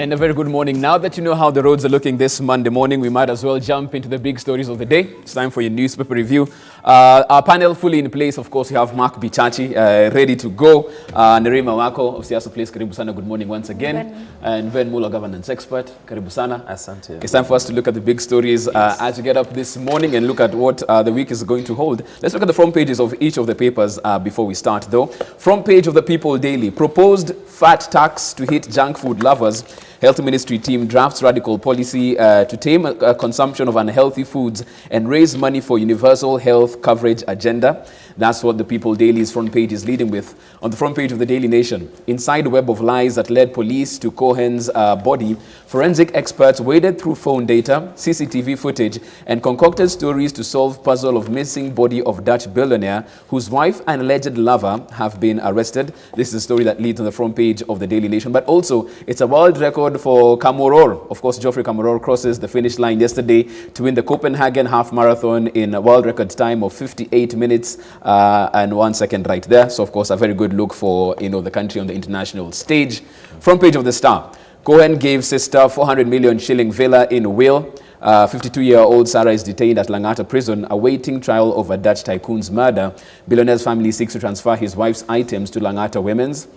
And a very good morning. Now that you know how the roads are looking this Monday morning, we might as well jump into the big stories of the day. It's time for your newspaper review. Our panel fully in place. Of course, we have Mark Bichachi ready to go. Nerima Wako of Siasa Place, Karibu Sana, good morning once again. And Ben Mulo, governance expert, Karibu Sana. Asante. It's time for us to look at the big stories as we get up this morning and look at what the week is going to hold. Let's look at the front pages of each of the papers before we start, though. Front page of the People Daily: proposed fat tax to hit junk food lovers. Health Ministry team drafts radical policy to tame consumption of unhealthy foods and raise money for universal health coverage agenda. That's what the People Daily's front page is leading with. On the front page of the Daily Nation: inside the web of lies that led police to Cohen's body, forensic experts waded through phone data, CCTV footage, and concocted stories to solve puzzle of missing body of Dutch billionaire whose wife and alleged lover have been arrested. This is a story that leads on the front page of the Daily Nation. But also, it's a world record for Kamworor. Of course, Geoffrey Kamworor crosses the finish line yesterday to win the Copenhagen half marathon in a world record time of 58 minutes and 1 second right there. So, of course, a very good look for the country on the international stage. Front page of the Star: Cohen gave sister 400 million shilling villa in will. 52-year-old Sarah is detained at Langata prison awaiting trial over Dutch tycoon's murder. Billionaire's family seeks to transfer his wife's items to Langata Women's.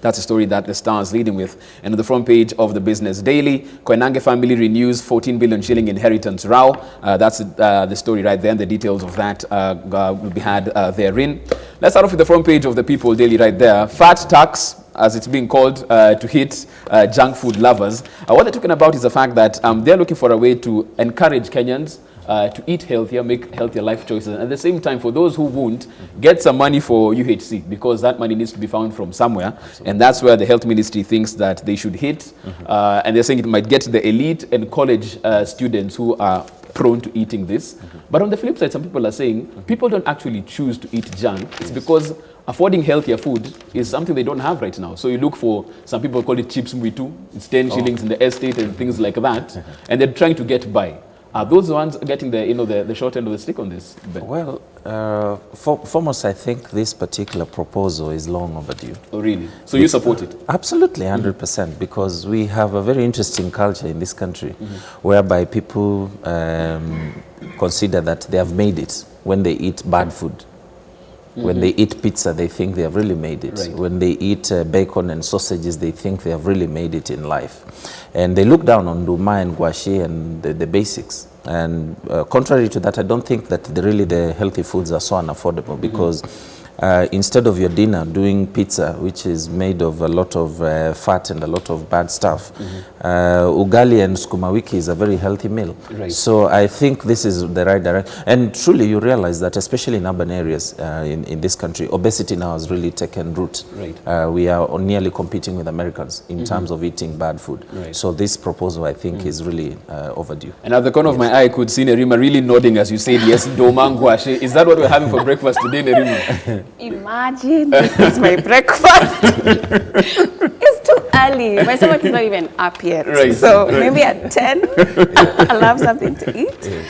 That's a story that the Star is leading with. And on the front page of the Business Daily: Koinange family renews 14 billion shilling inheritance row. That's the story right there, and the details of that will be had therein. Let's start off with the front page of the People Daily right there. Fat tax, as it's being called, to hit junk food lovers. What they're talking about is the fact that they're looking for a way to encourage Kenyans to eat healthier, make healthier life choices, and at the same time, for those who won't, get some money for UHC, because that money needs to be found from somewhere. Absolutely. And that's where the Health Ministry thinks that they should hit. And they're saying it might get the elite and college students who are prone to eating this. But on the flip side, some people are saying people don't actually choose to eat junk. It's because affording healthier food is something they don't have right now. So you look for, some people call it chips mwitu. It's 10 shillings in the estate and things like that. And they're trying to get by. Are those the ones getting the short end of the stick on this? Ben? Well, foremost, I think this particular proposal is long overdue. Oh, really? So you support it? Absolutely, 100%, because we have a very interesting culture in this country whereby people consider that they have made it when they eat bad food. When they eat pizza, they think they have really made it. Right. When they eat bacon and sausages, they think they have really made it in life. And they look down on Duma and Gwashi and the basics. And contrary to that, I don't think that the healthy foods are so unaffordable, because instead of your dinner doing pizza, which is made of a lot of fat and a lot of bad stuff, ugali and sukuma wiki is a very healthy meal. Right. So I think this is the right direction. And truly you realize that, especially in urban areas in this country, obesity now has really taken root. Right. We are nearly competing with Americans in terms of eating bad food. Right. So this proposal, I think, is really overdue. And at the corner of my eye, I could see Nerima really nodding as you said, yes, domangwashe. Is that what we're having for breakfast today, Nerima? Imagine this is my breakfast. It's too early. My stomach is not even up yet. Right. So maybe at 10, I'll have something to eat.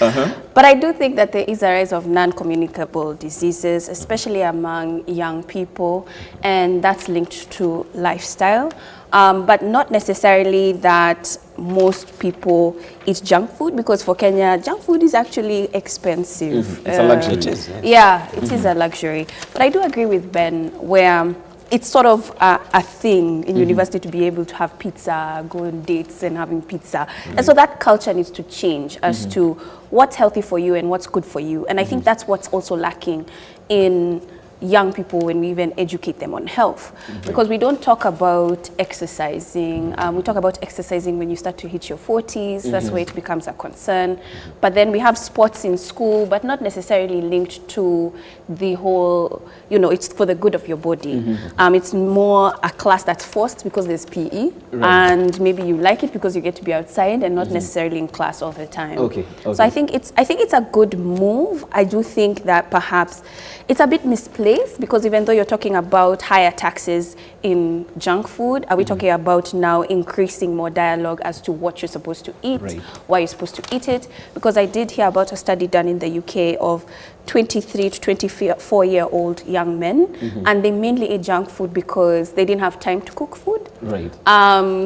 But I do think that there is a rise of non-communicable diseases, especially among young people, and that's linked to lifestyle. But not necessarily that most people eat junk food, because for Kenya, junk food is actually expensive. It's a luxury. It is a luxury. But I do agree with Ben, where it's sort of a thing in university to be able to have pizza, go on dates and having pizza. And so that culture needs to change as to what's healthy for you and what's good for you. And I think that's what's also lacking in young people when we even educate them on health, because we don't talk about exercising. We talk about exercising when you start to hit your 40s. That's where it becomes a concern. But then we have sports in school, but not necessarily linked to the whole, it's for the good of your body. It's more a class that's forced because there's PE, and maybe you like it because you get to be outside and not necessarily in class all the time. So I think it's a good move. I do think that perhaps it's a bit misplaced place, because even though you're talking about higher taxes in junk food, are we talking about now increasing more dialogue as to what you're supposed to eat, why you're supposed to eat it? Because I did hear about a study done in the UK of 23 to 24-year-old young men, and they mainly ate junk food because they didn't have time to cook food.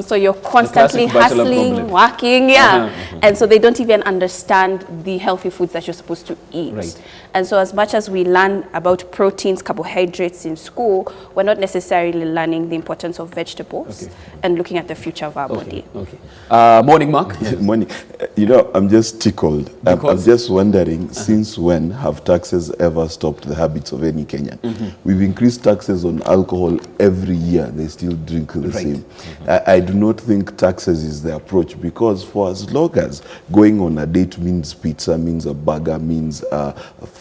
So you're constantly hustling, working, and so they don't even understand the healthy foods that you're supposed to eat. And so as much as we learn about proteins, carbohydrates in school, we're not necessarily learning the importance of vegetables and looking at the future of our body. Morning, Mark. Morning. You know, I'm just tickled. I'm just wondering, since when have taxes ever stopped the habits of any Kenyan? We've increased taxes on alcohol every year. They still drink the same. I do not think taxes is the approach, because for as long as going on a date means pizza, means a burger, means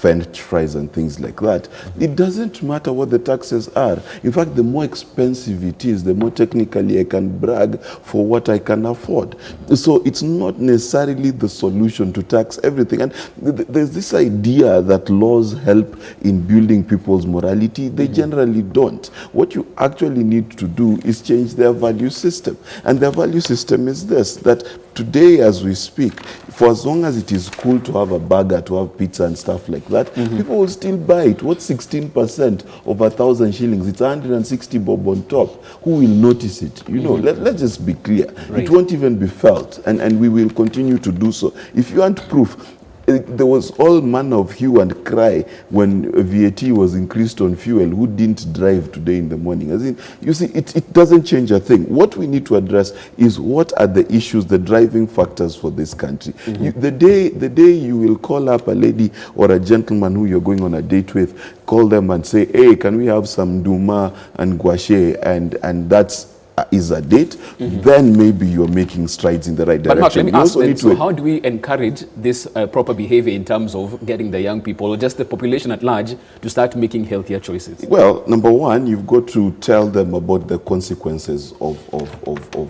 French fries and things like that, it doesn't matter what the taxes are. In fact, the more expensive it is, the more technically I can brag for what I can afford. So it's not necessarily the solution to tax everything. And there's this idea that laws help in building people's morality. They generally don't. What you actually need to do is change their value system. And their value system is this, that today as we speak, for as long as it is cool to have a burger, to have pizza and stuff like that, people will still buy it. What's 16% of 1,000 shillings? It's 160 bob on top. Who will notice it? You know, let's just be clear. It won't even be felt, and we will continue to do so. If you want proof, there was all manner of hue and cry when VAT was increased on fuel. Who didn't drive today in the morning? As in, you see, it doesn't change a thing. What we need to address is what are the issues, the driving factors for this country. The day you will call up a lady or a gentleman who you're going on a date with, call them and say, hey, can we have some duma and gouache, and that's is a date, then maybe you're making strides in the right direction. But Mark, let me ask then, so how do we encourage this proper behavior in terms of getting the young people, or just the population at large, to start making healthier choices? Well, number one, you've got to tell them about the consequences of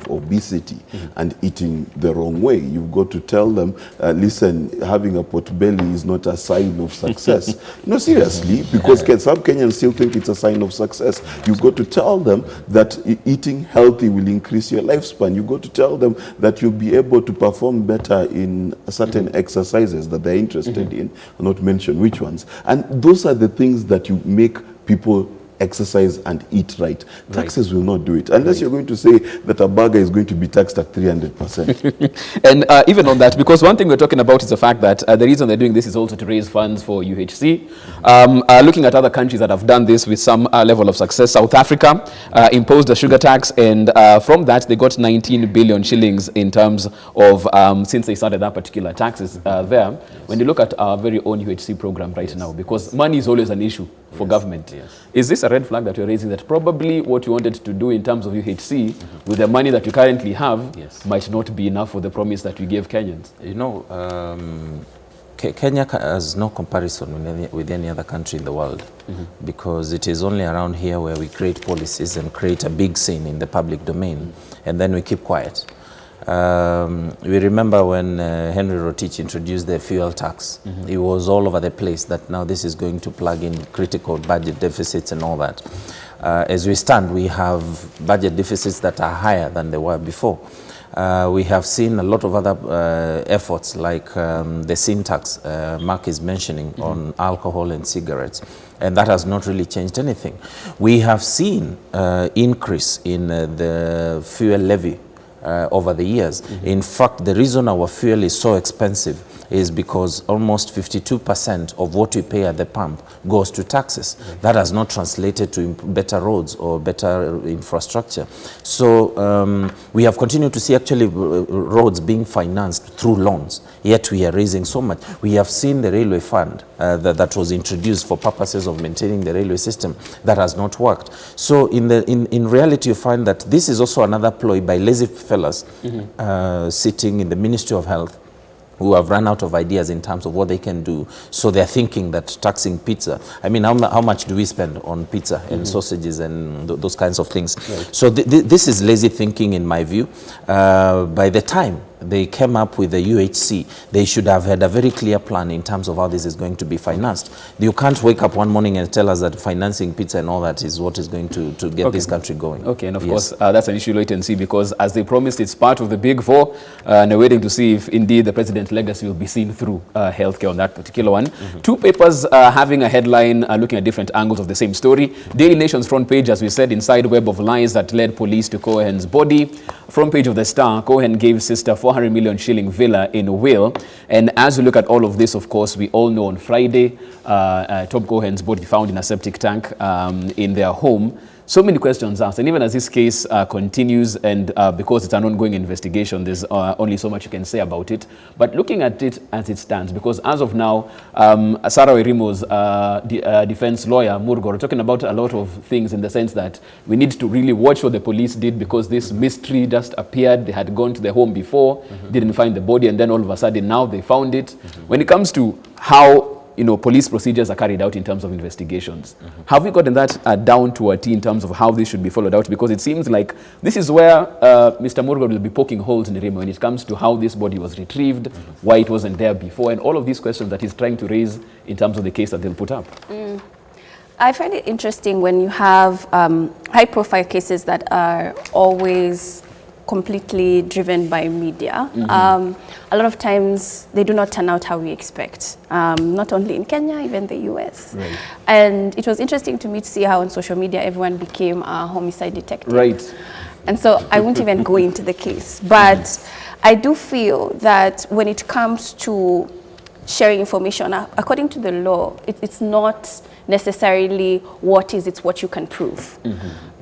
obesity and eating the wrong way. You've got to tell them, listen, having a pot belly is not a sign of success. No, seriously, because some Kenyans still think it's a sign of success. You've got to tell them that eating healthy will increase your lifespan. You got to tell them that you'll be able to perform better in certain exercises that they're interested in, I'll not mention which ones. And those are the things that you make people exercise and eat right. Taxes will not do it, unless you're going to say that a burger is going to be taxed at 300%. And even on that, because one thing we're talking about is the fact that the reason they're doing this is also to raise funds for UHC. Looking at other countries that have done this with some level of success, South Africa imposed a sugar tax, and from that they got 19 billion shillings in terms of, since they started that particular taxes there. When you look at our very own UHC program right now, because money is always an issue for government. Is this a red flag that you're raising, that probably what you wanted to do in terms of UHC with the money that you currently have might not be enough for the promise that we gave Kenyans? You know, Kenya has no comparison with any other country in the world, because it is only around here where we create policies and create a big scene in the public domain, and then we keep quiet. We remember when Henry Rotich introduced the fuel tax. It was all over the place that now this is going to plug in critical budget deficits and all that. As we stand, we have budget deficits that are higher than they were before. We have seen a lot of other efforts like the sin tax Mark is mentioning on alcohol and cigarettes, and that has not really changed anything. We have seen increase in the fuel levy over the years. In fact, the reason our fuel is so expensive is because almost 52% of what we pay at the pump goes to taxes. That has not translated to better roads or better infrastructure. So we have continued to see actually roads being financed through loans, yet we are raising so much. We have seen the railway fund that was introduced for purposes of maintaining the railway system. That has not worked. So in reality, you find that this is also another ploy by lazy fellas sitting in the Ministry of Health, who have run out of ideas in terms of what they can do. So they're thinking that taxing pizza, I mean, how much do we spend on pizza and sausages and those kinds of things? So this is lazy thinking in my view. By the time they came up with the UHC, they should have had a very clear plan in terms of how this is going to be financed. You can't wake up one morning and tell us that financing pizza and all that is what is going to get this country going. Okay, and of course, that's an issue wait and see, because as they promised, it's part of the big four, and we're waiting to see if indeed the president's legacy will be seen through healthcare on that particular one. Two papers having a headline looking at different angles of the same story. Daily Nation's front page, as we said, inside web of lies that led police to Cohen's body. Front page of the Star, Cohen gave sister 400 million shilling villa in will. And as we look at all of this, of course, we all know on Friday, Tom Cohen's body found in a septic tank in their home. So many questions asked, and even as this case continues, and because it's an ongoing investigation, there's only so much you can say about it. But looking at it as it stands, because as of now, Sarah Werimo's defense lawyer, Murgor, talking about a lot of things in the sense that we need to really watch what the police did, because this mystery just appeared. They had gone to the home before, didn't find the body, and then all of a sudden now they found it. When it comes to how police procedures are carried out in terms of investigations, have we gotten that down to a T in terms of how this should be followed out? Because it seems like this is where Mr. Murgor will be poking holes in Werimo when it comes to how this body was retrieved, why it wasn't there before, and all of these questions that he's trying to raise in terms of the case that they'll put up. I find it interesting when you have high-profile cases that are always completely driven by media. A lot of times they do not turn out how we expect, not only in Kenya, even the US. Right. And it was interesting to me to see how on social media everyone became a homicide detective. Right. And so I won't even go into the case. But I do feel that when it comes to sharing information, according to the law, it's not necessarily what is, it's what you can prove.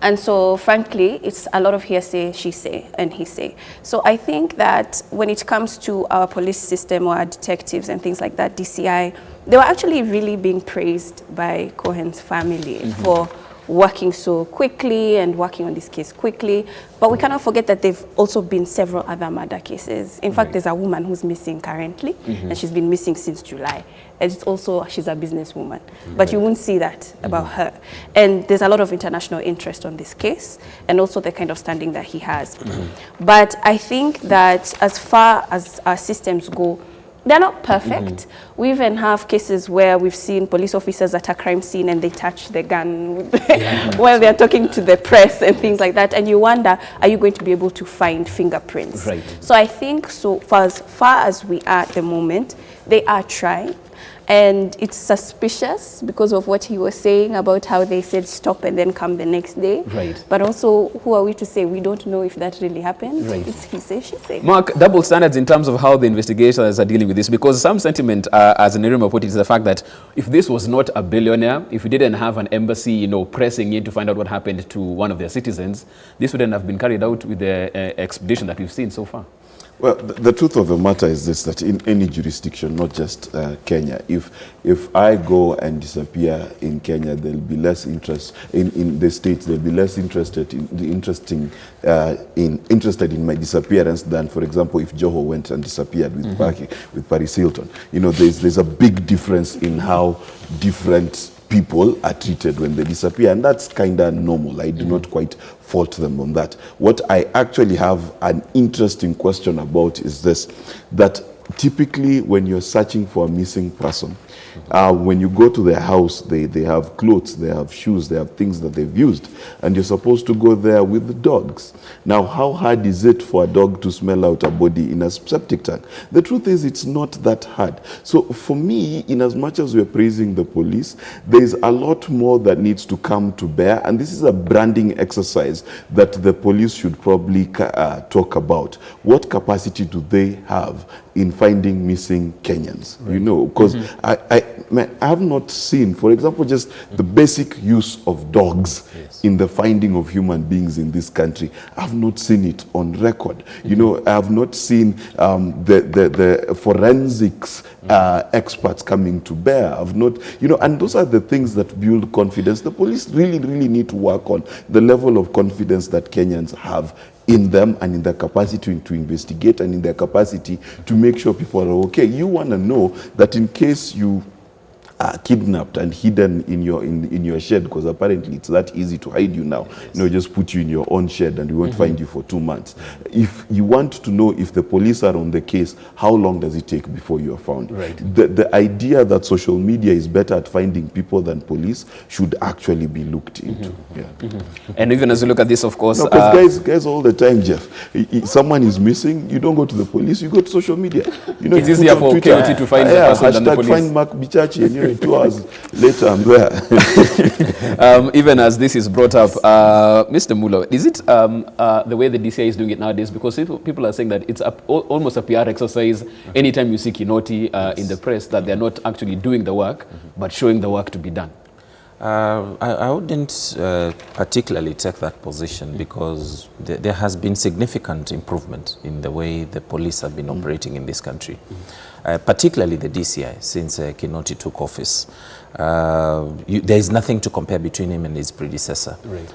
And so, frankly, it's a lot of hearsay, she say, and he say. So I think that when it comes to our police system or our detectives and things like that, DCI, they were actually really being praised by Cohen's family for working so quickly and working on this case quickly. But we cannot forget that there've also been several other murder cases. In fact, there's a woman who's missing currently, and she's been missing since July. And it's also, she's a businesswoman. But you won't see that about her. And there's a lot of international interest on this case, and also the kind of standing that he has. But I think that as far as our systems go, they're not perfect. We even have cases where we've seen police officers at a crime scene and they touch the gun while they're talking to the press and things like that. And you wonder, are you going to be able to find fingerprints? Right. So I think so far as we are at the moment, they are trying. And it's suspicious because of what he was saying about how they said stop and then come the next day. Right. But also, who are we to say? We don't know if that really happened. Right. It's he say, she say. Mark, double standards in terms of how the investigators are dealing with this, because some sentiment, as Werimo put it, is the fact that if this was not a billionaire, if we didn't have an embassy, pressing in to find out what happened to one of their citizens, this wouldn't have been carried out with the expedition that we've seen so far. Well, the truth of the matter is this, that in any jurisdiction, not just Kenya, if I go and disappear in Kenya, there'll be less interest in the States, they'll be less interested in my disappearance than, for example, if Joho went and disappeared with Paris Hilton. There's a big difference in how different people are treated when they disappear, and that's kind of normal. I do not quite fault them on that. What I actually have an interesting question about is this, that typically when you're searching for a missing person, when you go to their house, they have clothes, they have shoes, they have things that they've used, and you're supposed to go there with the dogs. Now, how hard is it for a dog to smell out a body in a septic tank? The truth is, it's not that hard. So for me, in as much as we're praising the police, there's a lot more that needs to come to bear, and this is a branding exercise that the police should probably talk about. What capacity do they have in finding missing Kenyans? Right. Because I have not seen, for example, just the basic use of dogs in the finding of human beings in this country. I've not seen it on record. I have not seen the forensics experts coming to bear. I've not, and those are the things that build confidence. The police really, really need to work on the level of confidence that Kenyans have in them and in their capacity to investigate and in their capacity to make sure people are okay. You want to know that in case you kidnapped and hidden in your shed, because apparently it's that easy to hide you now. Just put you in your own shed and we won't find you for 2 months. If you want to know if the police are on the case, how long does it take before you are found? Right. The idea that social media is better at finding people than police should actually be looked into. And even as you look at this, of course, because guys all the time, Jeff, someone is missing, you don't go to the police, you go to social media. It's easier for K24 to find the person than the police. Find Mark Bichachi, and 2 hours later I'm there. Even as this is brought up, Mr. Mulo, is it the way the DCI is doing it nowadays? Because people are saying that it's almost a PR exercise anytime you see Kinoti in the press, that they're not actually doing the work, but showing the work to be done. I wouldn't particularly take that position, because there has been significant improvement in the way the police have been operating in this country, particularly the DCI, since Kinoti took office. There is nothing to compare between him and his predecessor. Right.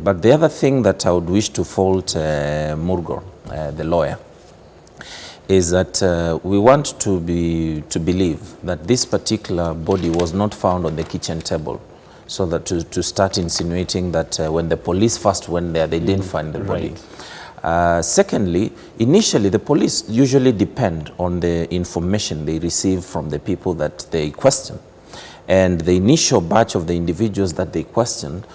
But the other thing that I would wish to fault Murgo, the lawyer, is that we want to believe that this particular body was not found on the kitchen table, so that to start insinuating that when the police first went there, they didn't find the body. Right. Secondly, initially the police usually depend on the information they receive from the people that they question. And the initial batch of the individuals that they questioned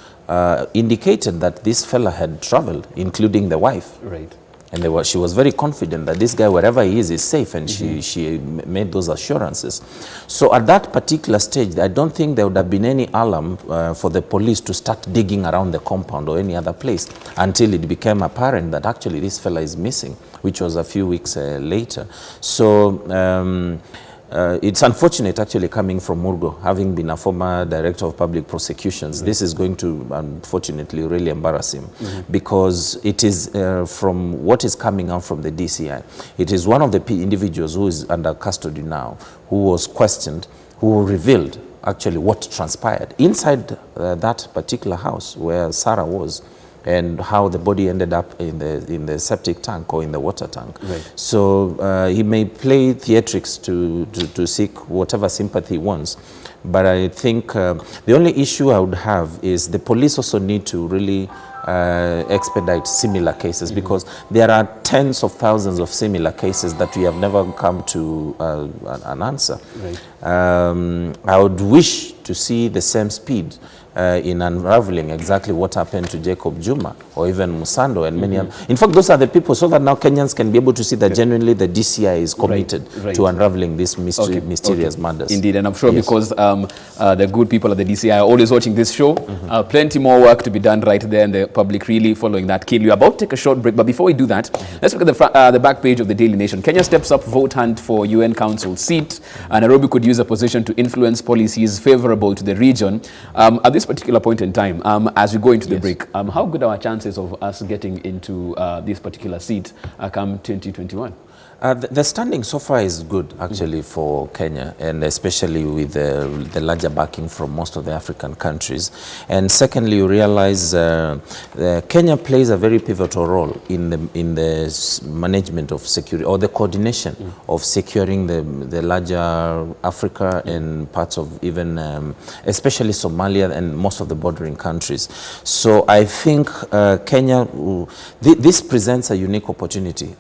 indicated that this fella had traveled, including the wife. Right. And she was very confident that this guy, wherever he is safe, and she made those assurances. So at that particular stage, I don't think there would have been any alarm for the police to start digging around the compound or any other place until it became apparent that actually this fella is missing, which was a few weeks later. So it's unfortunate actually coming from Murgo, having been a former director of public prosecutions. This is going to unfortunately really embarrass him, because it is from what is coming out from the DCI. It is one of the individuals who is under custody now, who was questioned, who revealed actually what transpired inside that particular house where Sarah was, and how the body ended up in the septic tank or in the water tank. Right. So he may play theatrics to seek whatever sympathy he wants, but I think the only issue I would have is the police also need to really expedite similar cases, because there are tens of thousands of similar cases that we have never come to an answer. Right. I would wish to see the same speed in unraveling exactly what happened to Jacob Juma or even Musando and many other. In fact, those are the people, so that now Kenyans can be able to see that genuinely the DCI is committed to unraveling these mysterious murders. Indeed, and I'm sure because the good people at the DCI are always watching this show, plenty more work to be done right there, and the public really following that. Kill, you're about to take a short break, but before we do that, let's look at the back page of the Daily Nation. Kenya steps up vote hunt for UN Council seat. Nairobi could use a position to influence policies favorable to the region. At this particular point in time, as we go into the break, how good are our chances of us getting into this particular seat come 2021? The standing so far is good, actually, for Kenya, and especially with the larger backing from most of the African countries. And secondly, you realize Kenya plays a very pivotal role in the management of security, or the coordination of securing the larger Africa and parts of even, especially Somalia and most of the bordering countries. So I think Kenya, this presents a unique opportunity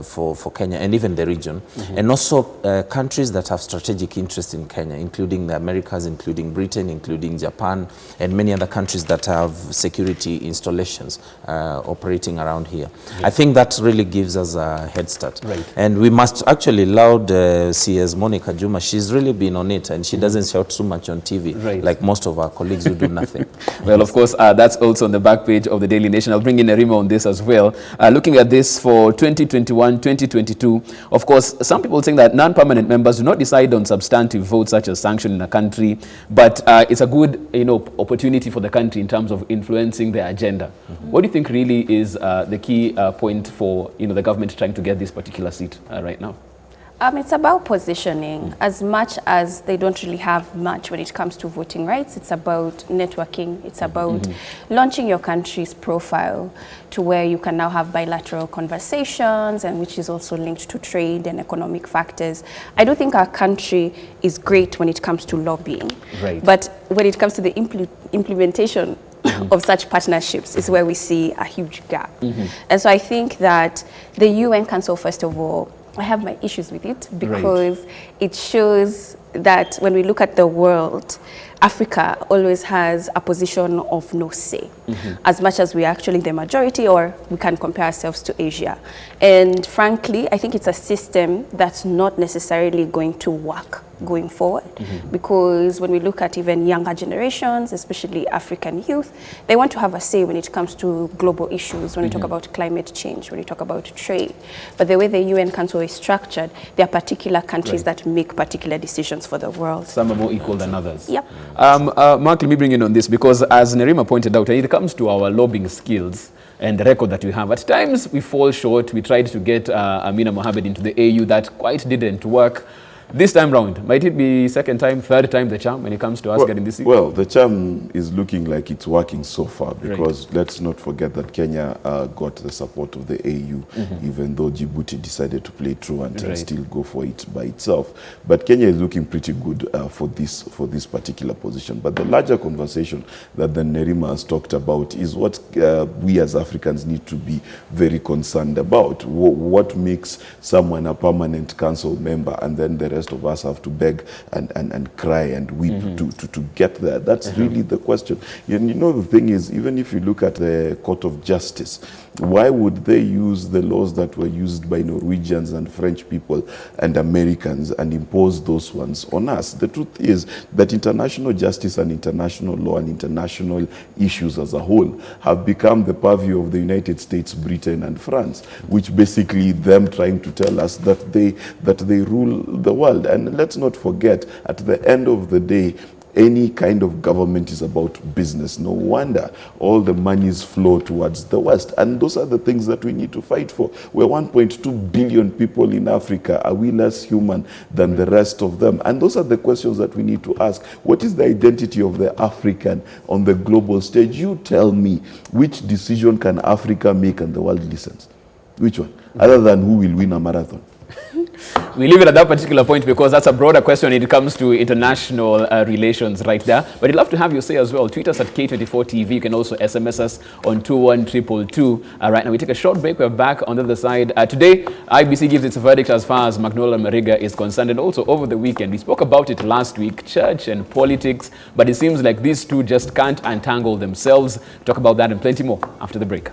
for Kenya, and even the region, and also countries that have strategic interest in Kenya, including the Americas, including Britain, including Japan, and many other countries that have security installations operating around here. I think that really gives us a head start. And we must actually laud CS Monica Juma. She's really been on it, and she doesn't shout too much on TV like most of our colleagues who do nothing. Well, of course, that's also on the back page of the Daily Nation. I'll bring in Erima on this as well. Looking at this for 2021, 2022, of course, some people think that non-permanent members do not decide on substantive votes such as sanction in a country, but it's a good, opportunity for the country in terms of influencing the agenda. What do you think really is the key point for, the government trying to get this particular seat right now? It's about positioning. As much as they don't really have much when it comes to voting rights, it's about networking. It's about launching your country's profile to where you can now have bilateral conversations, and which is also linked to trade and economic factors. I do think our country is great when it comes to lobbying. Right. But when it comes to the implementation of such partnerships is where we see a huge gap. And so I think that the UN Council, first of all, I have my issues with it because it shows that when we look at the world, Africa always has a position of no say, as much as we are actually the majority, or we can compare ourselves to Asia. And frankly, I think it's a system that's not necessarily going to work going forward, because when we look at even younger generations, especially African youth, they want to have a say when it comes to global issues, when we talk about climate change, when we talk about trade. But the way the UN Council is structured, there are particular countries that make particular decisions for the world. Some are more equal than others. Yep. Mark, let me bring in on this, because as Nerima pointed out, when it comes to our lobbying skills and the record that we have, at times we fall short. We tried to get Amina Mohammed into the AU. That quite didn't work. This time round, might it be second time, third time the charm when it comes to us getting this seat? Well, the charm is looking like it's working so far, because let's not forget that Kenya got the support of the AU, even though Djibouti decided to play truant and still go for it by itself. But Kenya is looking pretty good for this particular position. But the larger conversation that the Nerima has talked about is what we as Africans need to be very concerned about. What makes someone a permanent council member and then the rest of us have to beg and cry and weep to get there? That's really the question. And you know, the thing is, even if you look at the Court of Justice, why would they use the laws that were used by Norwegians and French people and Americans and impose those ones on us? The truth is that international justice and international law and international issues as a whole have become the purview of the United States, Britain and France, which basically them trying to tell us that they rule the world. And let's not forget, at the end of the day, any kind of government is about business. No wonder all the monies flow towards the West. And those are the things that we need to fight for. We're 1.2 billion people in Africa. Are we less human than the rest of them? And those are the questions that we need to ask. What is the identity of the African on the global stage? You tell me, which decision can Africa make and the world listens? Which one? Other than who will win a marathon? We leave it at that particular point, because that's a broader question when it comes to international relations right there. But I'd love to have you say as well. Tweet us at K24 TV. You can also SMS us on 21222. Right now we take a short break. We're back on the other side. Today, IBC gives its verdict as far as Magnolia Mariga is concerned. And also over the weekend, we spoke about it last week, church and politics. But it seems like these two just can't untangle themselves. Talk about that and plenty more after the break.